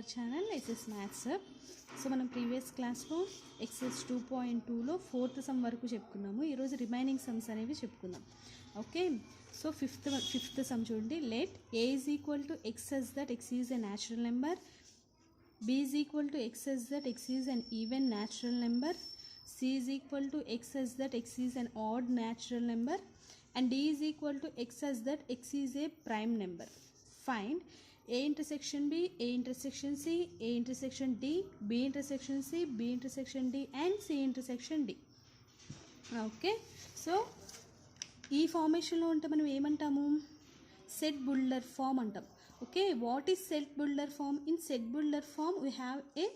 Hour channel SS maths. So మనం previous క్లాస్లో exercise 2.2లో 4th సమ్ వరకు చెప్పుకున్నాము. ఈరోజు రిమైనింగ్ సమ్స్ అనేవి చెప్పుకుందాం. ఓకే, సో ఫిఫ్త్ సమ్ చూడండి. Let A is equal to x such that x is a natural number, B is equal to x such that x is an even natural number, C is equal to x such that x is an odd natural number, and d is equal to x such that x is a prime number. Find a intersection b, a intersection c, a intersection d, b intersection c, b intersection d and c intersection d. Okay, so ఈ ఫార్మేషన్లో ఉంటే మనం ఏమంటాము? Set builder form అంటాం. Okay, what is set builder form? In set builder form we have a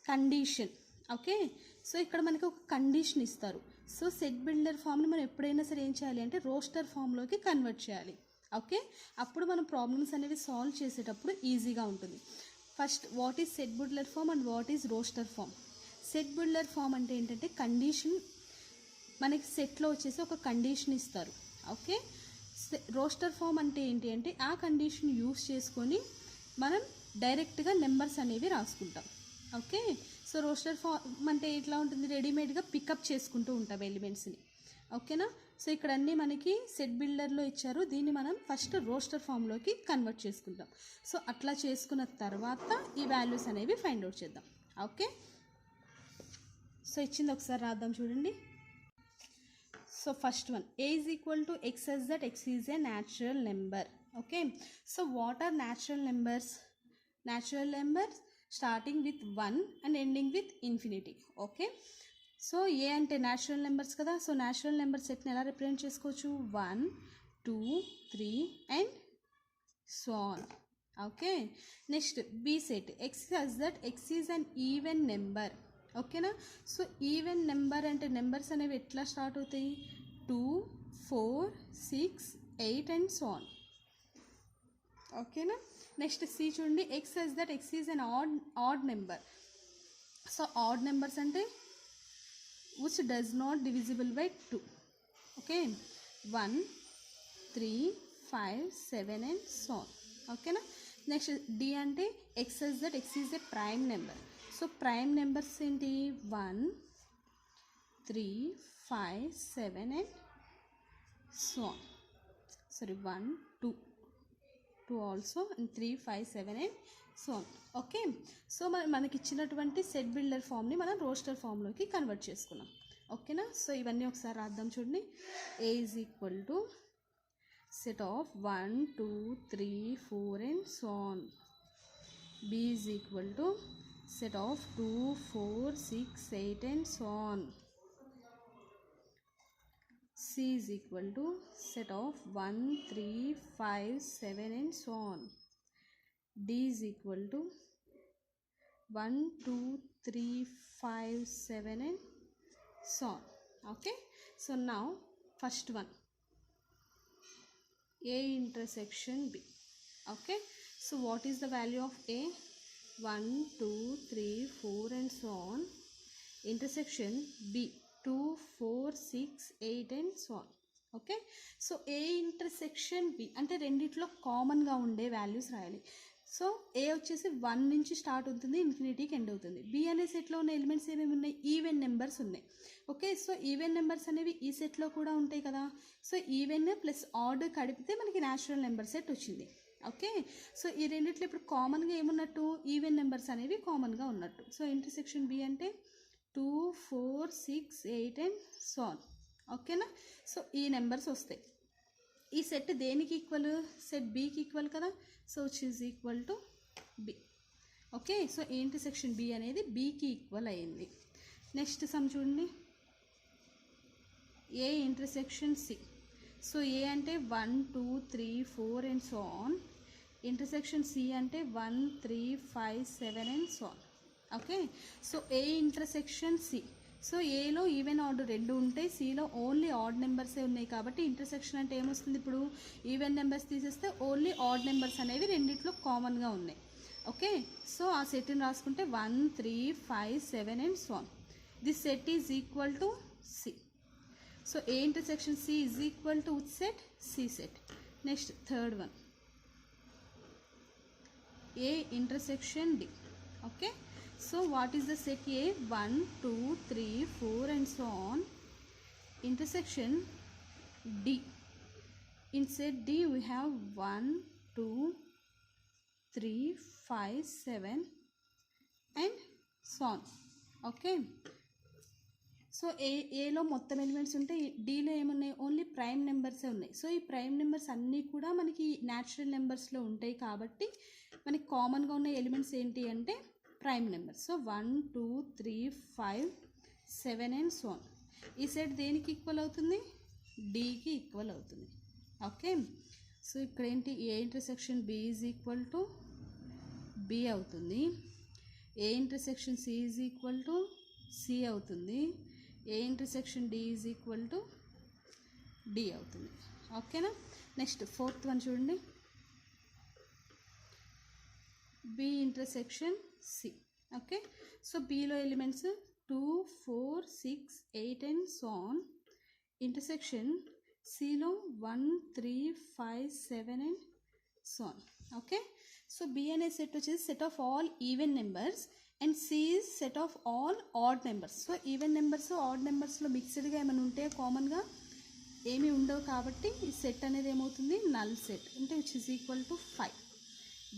condition. Okay, so ఇక్కడ మనకి ఒక condition ఇస్తారు. సో సెట్ బిల్డర్ ఫామ్ని మనం ఎప్పుడైనా సరే ఏం చేయాలి అంటే రోస్టర్ ఫామ్లోకి కన్వర్ట్ చేయాలి. ఓకే, అప్పుడు మనం ప్రాబ్లమ్స్ అనేవి సాల్వ్ చేసేటప్పుడు ఈజీగా ఉంటుంది. First what is set builder form and what is roster form? Set builder form అంటే ఏంటంటే కండిషన్, మనకి సెట్లో వచ్చేసి ఒక కండిషన్ ఇస్తారు. ఓకే, రోస్టర్ ఫామ్ అంటే ఏంటి అంటే ఆ కండిషన్ యూస్ చేసుకొని మనం డైరెక్ట్గా నెంబర్స్ అనేవి రాసుకుంటాం. ఓకే, సో రోస్టర్ ఫామ్ అంటే ఎట్లా ఉంటుంది? రెడీమేడ్గా పికప్ చేసుకుంటూ ఉంటాం ఎలిమెంట్స్ని. ఓకేనా, సో ఇక్కడ అన్నీ మనకి సెట్ బిల్డర్లో ఇచ్చారు. దీన్ని మనం ఫస్ట్ రోస్టర్ ఫామ్లోకి కన్వర్ట్ చేసుకుంటాం. సో అట్లా చేసుకున్న తర్వాత ఈ వాల్యూస్ అనేవి ఫైండ్ అవుట్ చేద్దాం. ఓకే, సో ఇచ్చింది ఒకసారి రాద్దాం చూడండి. So first one, A is equal to x such that x is a natural number. Okay, so what are natural numbers? Natural numbers starting with 1 and ending with infinity. Okay, so A అంటే natural numbers కదా. So natural number సెట్ని ఎలా represent చేసుకోవచ్చు? 1, 2, 3 and so on. Okay, next B set, x such that x is an even number. ఓకేనా, so even number అంటే numbers అనేవి ఎట్లా start అవుతాయి? 2, 4, 6, 8 అండ్ సో ఆన్. ఓకేనా, నెక్స్ట్ సి చూడండి, x such that x is an odd number. So odd numbers అంటే which does not divisible by 2. Okay, 1, 3, 5, 7 and so on. ఓకేనా, next D అంటే x such that x is A prime number. So prime numbers ఏంటి? 1, 3, 5, 7 and so on. Sorry 1, 2 also, 3, 5, 7 and so on. Okay, so మనకి ఇచ్చినటువంటి set builder ఫామ్ని మనం roster ఫామ్లోకి convert చేసుకున్నాం. ఓకేనా, సో ఇవన్నీ ఒకసారి రాద్దాం చూడండి. A is equal to set of 1, 2, 3, 4 and so on. B is equal to set of 2, 4, 6, 8 and so on. C is equal to set of 1, 3, 5, 7 and so on. D is equal to 1, 2, 3, 5, 7 and so on. Okay, so now first one, A intersection B. Okay, so what is the value of A? 1, 2, 3, 4 and so on. Intersection B 2, 4, 6, 8 and so on. Okay, so A intersection B అంటే రెండిట్లో కామన్గా ఉండే values రాయాలి. So ఏ వచ్చేసి 1 నుంచి start అవుతుంది, ఇన్ఫినిటీకి end అవుతుంది. B అనే సెట్లో ఉన్న ఎలిమెంట్స్ ఏమేమి ఉన్నాయి? ఈవెన్ నెంబర్స్ ఉన్నాయి. ఓకే, సో ఈవెన్ నెంబర్స్ అనేవి ఈ సెట్లో కూడా ఉంటాయి కదా. సో ఈవెన్ ప్లస్ ఆడ్ కలిపితే మనకి న్యాచురల్ నెంబర్ సెట్ వచ్చింది. ఓకే, సో ఈ రెండిట్లో ఇప్పుడు కామన్గా ఏమున్నట్టు? ఈవెన్ నెంబర్స్ అనేవి కామన్గా ఉన్నట్టు. సో ఇంటర్సెక్షన్ బి అంటే 2, 4, 6, 8 అండ్ సో ఆన్. ఓకేనా, సో ఈ నెంబర్స్ వస్తాయి. ఈ సెట్ దేనికి ఈక్వల్? సెట్ బికి ఈక్వల్ కదా. So which is equal to B. Okay, so ఈ ఇంటర్సెక్షన్ బి అనేది బికి ఈక్వల్ అయ్యింది. నెక్స్ట్ సమ్ చూడండి, A intersection C. So A అంటే 1, 2, 3, 4 and so on. Intersection C అంటే 1, 3, 5, 7 and so on. Okay, so A intersection C. So ఏలో even add 2 ఉంటాయి, సిలో ఓన్లీ ఆడ్ నెంబర్సే ఉన్నాయి. కాబట్టి ఇంటర్సెక్షన్ అంటే ఏమొస్తుంది? ఇప్పుడు ఈవెన్ నెంబర్స్ తీసేస్తే ఓన్లీ ఆడ్ నెంబర్స్ అనేవి రెండిట్లో కామన్గా ఉన్నాయి. ఓకే, సో ఆ సెట్ని రాసుకుంటే 1, 3, 5, 7 and so on. This set is equal to C. So A intersection C is equal to which set? C set. Next third one, A intersection D. Okay, so what is the set A? 1 2 3 4 and so on. Intersection D. In set D we have 1 2 3 5 7 and so on. Okay, so ఏలో మొత్తం elements ఉంటాయి, డీలో ఏమున్నాయి? Only prime నెంబర్సే ఉన్నాయి. So ఈ prime numbers అన్నీ కూడా మనకి న్యాచురల్ నెంబర్స్లో ఉంటాయి కాబట్టి మనకి కామన్గా ఉన్న ఎలిమెంట్స్ ఏంటి అంటే prime numbers. So 1 2 3 5 7 and so on. ఈ సెట్ దేనికి ఈక్వల్ అవుతుంది? డీకి ఈక్వల్ అవుతుంది. ఓకే, సో ఇక్కడ ఏంటి? A intersection B is equal to B అవుతుంది, A intersection C is equal to C అవుతుంది, A intersection D is equal to D అవుతుంది. ఓకేనా? నెక్స్ట్ ఫోర్త్ వన్ చూడండి, B intersection C. Okay, so బిలో elements 2 4 6 8 and so on. Intersection సిలో 1 3 5 7 and so on. Okay, so B అనే set వచ్చేసి set of all even numbers and C is set of all odd numbers. So even numbers odd నెంబర్స్లో మిక్స్డ్గా ఏమైనా ఉంటే కామన్గా ఏమీ ఉండవు కాబట్టి ఈ సెట్ అనేది ఏమవుతుంది? నల్ సెట్, అంటే which is equal to 5.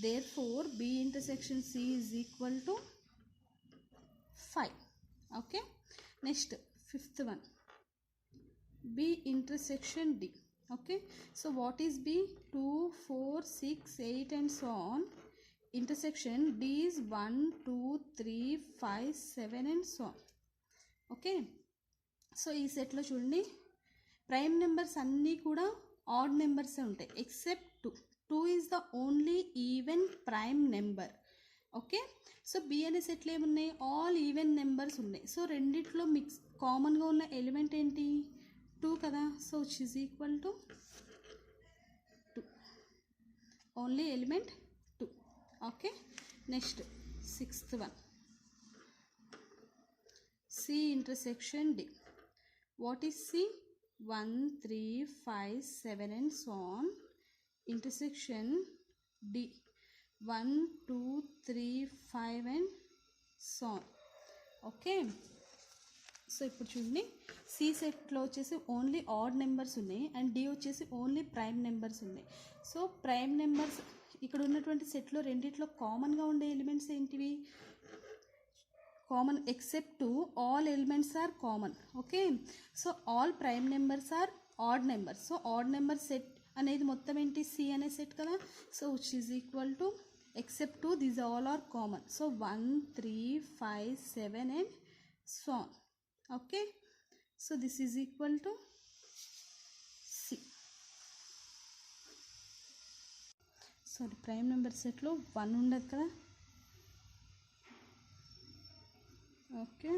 Therefore B intersection C is equal to 5. Okay, next fifth one, B intersection D. Okay, so what is B? 2 4 6 8 and so on. Intersection D is 1 2 3 5 7 and so on. Okay, so ఈ సెట్లో చూడండి prime numbers అన్నీ కూడా odd నెంబర్సే ఉంటాయి except 2. 2 is the only even prime number. Okay, so B అనే సెట్లు ఏమున్నాయి? ఆల్ ఈవెన్ నెంబర్స్ ఉన్నాయి. సో రెండిట్లో మిక్స్ కామన్గా ఉన్న ఎలిమెంట్ ఏంటి? 2 కదా. So which is equal to 2, only element 2. Okay, next sixth one, C intersection D. What is C? 1 3 5 7 and so on. Intersection D 1 2 3 5 and so on. Okay, so ఇప్పుడు చూడండి C సెట్లో వచ్చేసి only odd numbers ఉన్నాయి and D వచ్చేసి only prime numbers ఉన్నాయి. So prime numbers ఇక్కడ ఉన్నటువంటి సెట్లో రెండిట్లో కామన్గా ఉండే ఎలిమెంట్స్ ఏంటివి? Common except two all elements are common. Okay, so all prime numbers are odd numbers. So odd number set అనేది మొత్తం ఏంటి? సి అనే సెట్ కదా. So which is equal to except two these all are common. So 1 3 5 7 and so on. Okay, so this is equal to C. Sorry, prime number సెట్లో 1 ఉండదు కదా. Okay,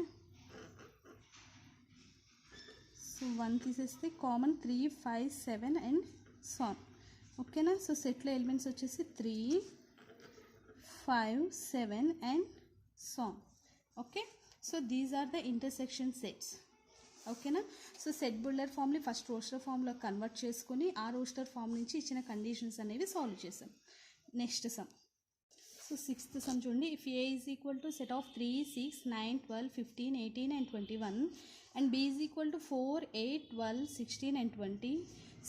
so 1 తీసేస్తే common 3 5 7 and so on. ఓకేనా, so సెట్లో elements వచ్చేసి 3 5 7 and so on. Okay, so these are the intersection sets. ఓకేనా, so set builder ఫామ్ని first roster ఫామ్లో కన్వర్ట్ చేసుకొని ఆ రోస్టర్ ఫామ్ నుంచి ఇచ్చిన కండిషన్స్ అనేవి సాల్వ్ చేసాం. Next sum. So sixth sum చూడండి, if A is equal to set of 3 6 9 12 15 18 and 21 and b is equal to 4 8 12 16 and 20,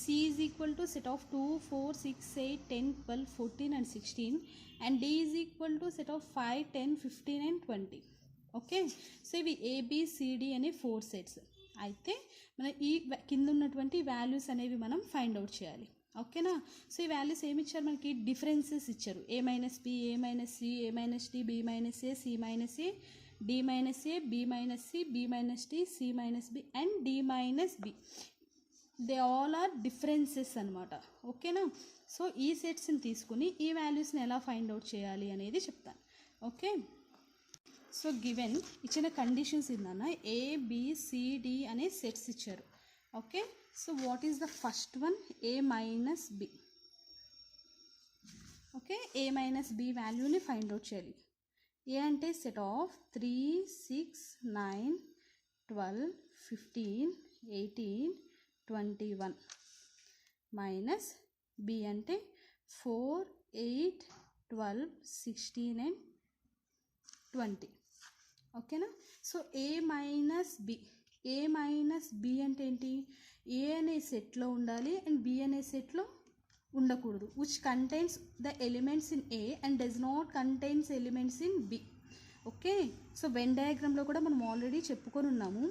c is equal to set of 2 4 6 8 10 12 14 and 16 and d is equal to set of 5 10 15 and 20. Okay, so ఇవి A B C D అనే 4 sets. అయితే మనం ఈ కింద ఉన్నటువంటి values అనేవి మనం find out చేయాలి. ఓకేనా, సో ఈ వాల్యూస్ ఏమి ఇచ్చారు? మనకి డిఫరెన్సెస్ ఇచ్చారు. A minus B, A minus C, A minus D, B minus A, C minus A, D minus A, B minus C, B minus D, C minus B and D minus B. They all are differences అనమాట. ఓకేనా, so ఈ సెట్స్ని తీసుకుని ఈ వాల్యూస్ని ఎలా find out చేయాలి అనేది చెప్తాను. ఓకే, సో గివెన్ ఇచ్చిన కండిషన్స్ ఏందన్నా ఏబిసిడి అనే సెట్స్ ఇచ్చారు. Okay, so what is the first one? A minus B. Okay, A minus B వాల్యూని ఫైండ్ అవుట్ చేయాలి. ఏ అంటే సెట్ ఆఫ్ 3 6 9 12 15 18 21 మైనస్ బి అంటే 4 8 12, 16 and 20. ఓకేనా. సో ఏ మైనస్ బి అంటే ఏంటి, ఏ అనే సెట్లో ఉండాలి అండ్ బి అనే సెట్లో ఉండకూడదు. Which contains the elements in A and does not contains elements in B. Okay. So Venn డయాగ్రామ్లో కూడా మనం ఆల్రెడీ చెప్పుకొని ఉన్నాము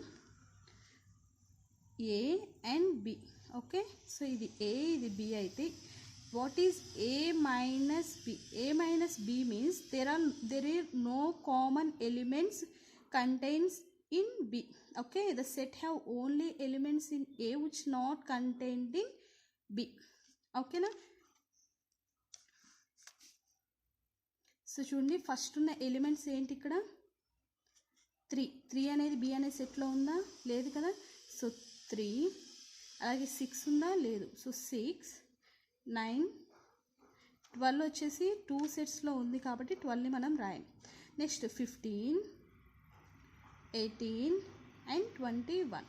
A and B. Okay. So ఇది ఏ ఇది బి అయితే what is A minus B? A minus B means there are no common elements contains in B. Okay, the set have only elements in A which not contained in B. Okay na. So చూడండి first ఉన్న elements ఏంటి ఇక్కడ 3 అనేది B అనే సెట్లో ఉందా, లేదు కదా. సో 3, అలాగే 6 ఉందా, లేదు. సో 6, 9, 12 వచ్చేసి 2 సెట్స్లో ఉంది కాబట్టి 12ని మనం రాయం. Next 15, 18 and 21.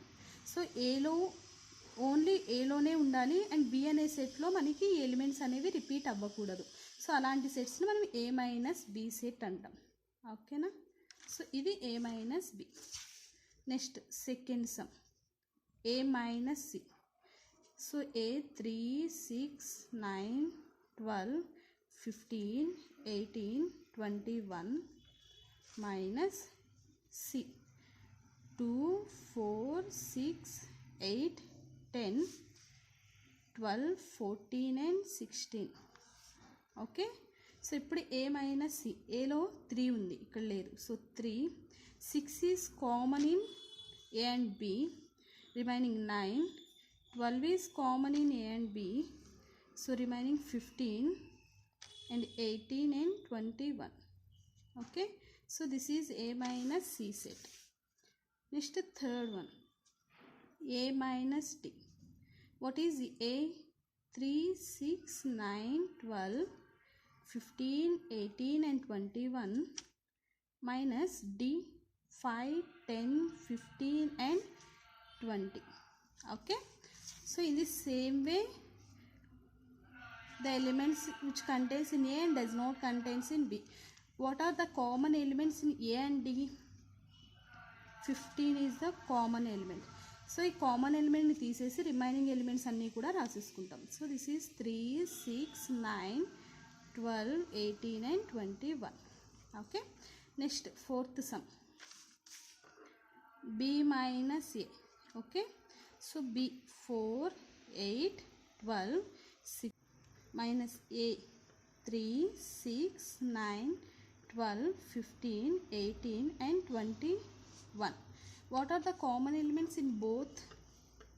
సో ఓన్లీ ఏలోనే ఉండాలి అండ్ బి అనే సెట్లో మనకి ఎలిమెంట్స్ అనేవి రిపీట్ అవ్వకూడదు. సో అలాంటి సెట్స్ని మనం ఏ మైనస్ బి సెట్ అంటాం. ఓకేనా. సో ఇది A minus B. Next second sum A minus C. So A 3, 6, 9, 12, 15, 18, 21 minus C 2, 4, 6, 8, 10, 12, 14 and 16. Okay. So ఇప్పుడు ఏ మైనస్ సి. ఏలో 3 ఉంది, ఇక్కడ లేదు. So 3, 6 is common in A and B, remaining 9, 12 is common in A and B, so remaining 15 and 18 and 21. Okay, so this is A minus C set. Next third one, A minus D. What is A? 3, 6, 9, 12, 15, 18 and 21 minus D 5, 10, 15 and 20. Okay, so in the same way the elements which contains in A and does not contains in B. What are the common elements in A and D? 15 is the common element. So ఈ common ఎలిమెంట్ని తీసేసి remaining elements అన్నీ కూడా రాసేసుకుంటాం. So this is 3, 6, 9, 12, 18 and 21. Okay. Next fourth sum B minus A. Okay. So B 4, 8, 12, 6 minus A 3, 6, 9, 12, 15, 18 and 21. What are the common elements in both?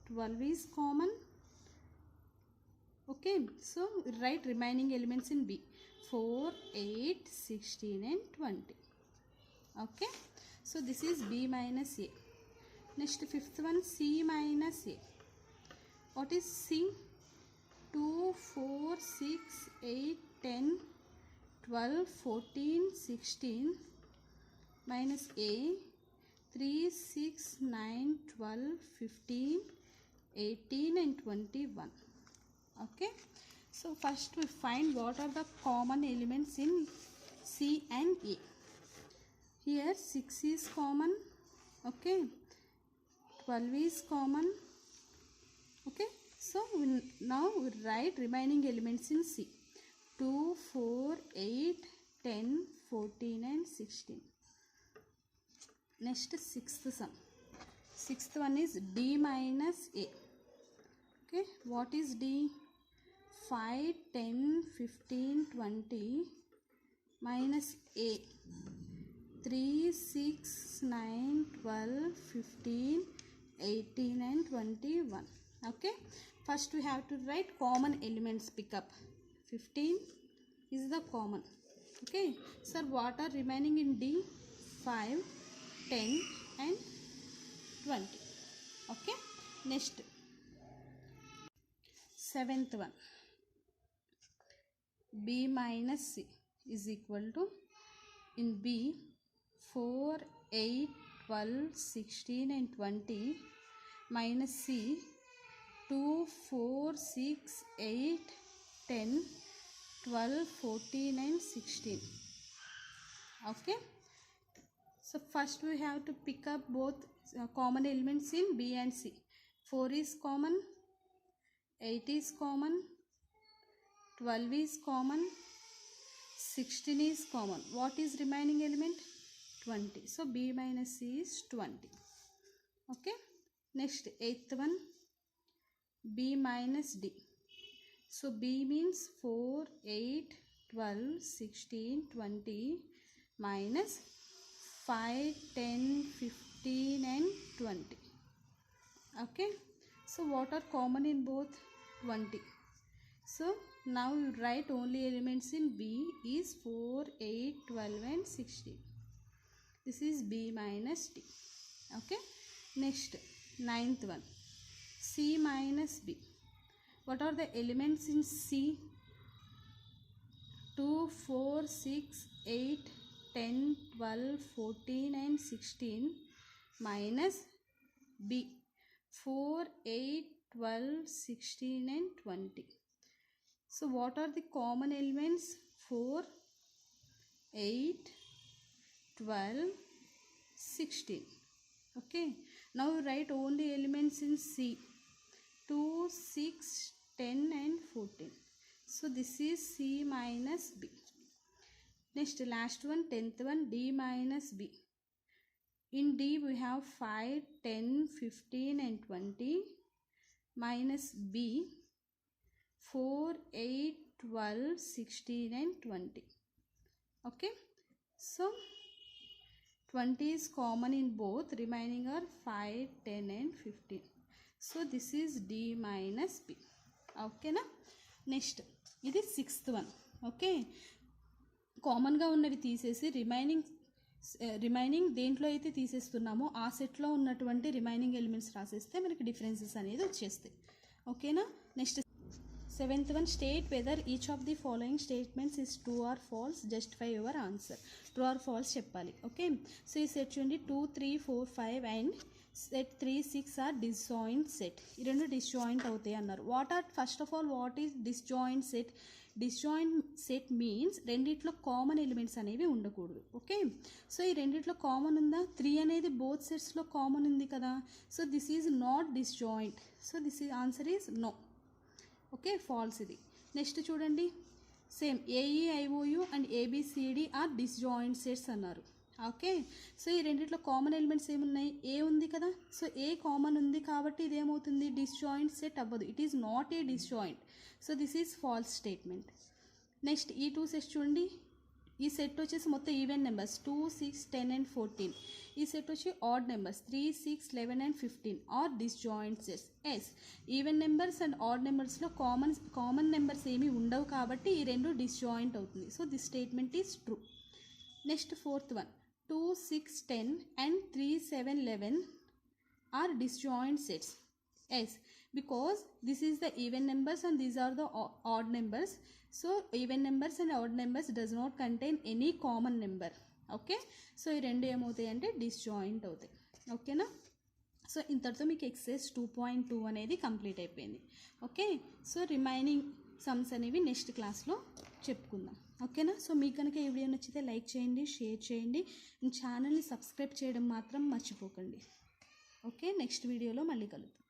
12 is common. Okay, so write remaining elements in B 4, 8, 16 and 20. Okay, so this is B minus A. Next fifth one, C minus A. What is C? 2, 4, 6, 8, 10, 12, 14, 16 minus A 3, 6, 9, 12, 15, 18 and 21. Okay, so first we find what are the common elements in C and A. Here 6 is common. Okay, 12 is common. Okay, so now we write remaining elements in C 2, 4, 8, 10, 14 and 16. Next sixth sum. Sixth one is D minus A. Okay, what is D? 5, 10, 15, 20 minus A 3, 6, 9, 12, 15, 18 and 21. Okay, first we have to write common elements. Pick up 15 is the common. Okay, sir, what are remaining in D? 5, 10 and 20. Okay, next seventh one, B minus C is equal to, in B 4, 8, 12, 16 and 20 minus C 2, 4, 6, 8, 10, 12, 14 and 16. Okay, so first we have to pick up both common elements in B and C. 4 is common, 8 is common, 12 is common, 16 is common. What is remaining element? 20. So B minus C is 20. Okay, next 8th one, B minus D. So B means 4, 8, 12, 16, 20 minus 5, 10, 15 and 20. Okay, so what are common in both? 20. So now you write only elements in B is 4, 8, 12 and 16. This is B minus D. Okay, next 9th one, C minus B. What are the elements in C? 2, 4, 6, 8, 10, 12, 14 and 16 minus B 4, 8, 12, 16 and 20. So what are the common elements? 4, 8, 12, 16. Okay, now you write only elements in C. 2, 6, 10 and 14. So this is C minus B. Next, last one, 10th one, D minus B. In D we have 5, 10, 15 and 20 minus B 4, 8, 12, 16 and 20. Okay, so 20 is common in both, remaining are 5, 10 and 15. So this is D minus B. Okay na? Next, ఇది 6th one. Okay, కామన్గా ఉన్నవి తీసేసి remaining దేంట్లో అయితే తీసేస్తున్నామో ఆ సెట్లో ఉన్నటువంటి remaining elements రాసేస్తే మనకి డిఫరెన్సెస్ అనేది వచ్చేస్తాయి. ఓకేనా? Next 7th one, state whether each of the following statements is true or false. Justify your answer. True or false చెప్పాలి. ఓకే, సో ఈ సెట్ చూడండి 2, 3, 4, 5 and set 3, 6 are disjoint set. ఈ రెండు disjoint అవుతాయి అన్నారు. First of all what is disjoint set? Disjoint set means రెండిట్లో common elements అనేవి ఉండకూడదు. ఓకే, సో ఈ రెండిట్లో కామన్ ఉందా? 3 అనేది బోత్ సెట్స్లో కామన్ ఉంది కదా. So this is not disjoint. So this is answer is no. Okay, false ఇది. నెక్స్ట్ చూడండి, same A E I O U and A B C D are disjoint sets అన్నారు. ఓకే, సో ఈ రెండిట్లో కామన్ ఎలిమెంట్స్ ఏమున్నాయి? ఏ ఉంది కదా. సో ఏ కామన్ ఉంది కాబట్టి ఇదేమవుతుంది? డిస్జాయింట్ సెట్ అవ్వదు. It is not a disjoint. So this is false statement. Next ఈ 2 సెట్స్ చూడండి. ఈ సెట్ వచ్చేసి మొత్తం ఈవెన్ నెంబర్స్ 2, 6, 10 అండ్ 14. ఈ సెట్ వచ్చి odd numbers 3, 6, 11 and 15 are disjoint sets. Yes, even numbers and odd నెంబర్స్లో కామన్ నెంబర్స్ ఏమీ ఉండవు కాబట్టి ఈ రెండు డిస్జాయింట్ అవుతుంది. So this statement is true. Next 4th one, 2, 6, 10 and 3, 7, 11 are disjoint sets. Yes, because this is the even numbers and these are the odd numbers. So even numbers and odd numbers does not contain any common number. Okay, so ఈ రెండు ఏమవుతాయి అంటే disjoint అవుతాయి. ఓకేనా? So ఇంతటితో మీకు exercise 2.2 అనేది complete అయిపోయింది. ఓకే, సో రిమైనింగ్ సమ్స్ అనేవి నెక్స్ట్ క్లాస్లో చెప్పుకుందాం. ఓకేనా? సో మీకు కనుక ఈ వీడియో నచ్చితే లైక్ చేయండి, షేర్ చేయండి, ఛానల్ని సబ్స్క్రైబ్ చేయడం మాత్రం మర్చిపోకండి. ఓకే, నెక్స్ట్ వీడియోలో మళ్ళీ కలుద్దాం.